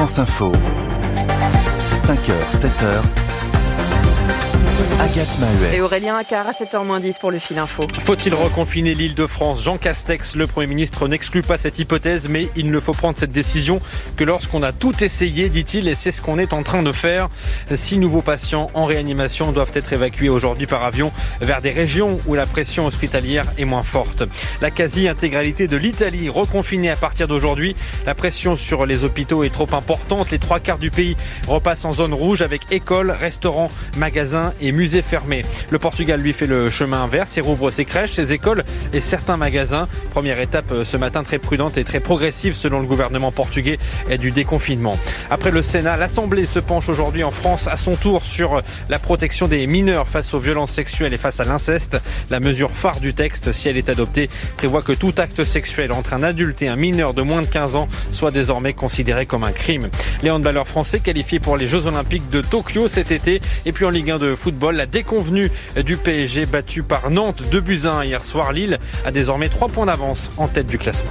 France Info, 5h, 7h, Agathe Mahuet. Et Aurélien Accard à 7h-10 pour le fil info. Faut-il reconfiner l'Île-de-France ? Jean Castex, le Premier ministre, n'exclut pas cette hypothèse, mais il ne faut prendre cette décision que lorsqu'on a tout essayé, dit-il, et c'est ce qu'on est en train de faire. 6 nouveaux patients en réanimation doivent être évacués aujourd'hui par avion vers des régions où la pression hospitalière est moins forte. La quasi-intégralité de l'Italie reconfinée à partir d'aujourd'hui. La pression sur les hôpitaux est trop importante. Les 3/4 du pays repassent en zone rouge avec écoles, restaurants, magasins et musées fermés. Le Portugal lui fait le chemin inverse et rouvre ses crèches, ses écoles et certains magasins. Première étape ce matin très prudente et très progressive selon le gouvernement portugais du déconfinement. Après le Sénat, l'Assemblée se penche aujourd'hui en France à son tour sur la protection des mineurs face aux violences sexuelles et face à l'inceste. La mesure phare du texte, si elle est adoptée, prévoit que tout acte sexuel entre un adulte et un mineur de moins de 15 ans soit désormais considéré comme un crime. Les handballeurs français qualifiés pour les Jeux Olympiques de Tokyo cet été. Et puis en Ligue 1 de football, la déconvenue du PSG battu par Nantes 2-1 hier soir. Lille a désormais 3 points d'avance en tête du classement.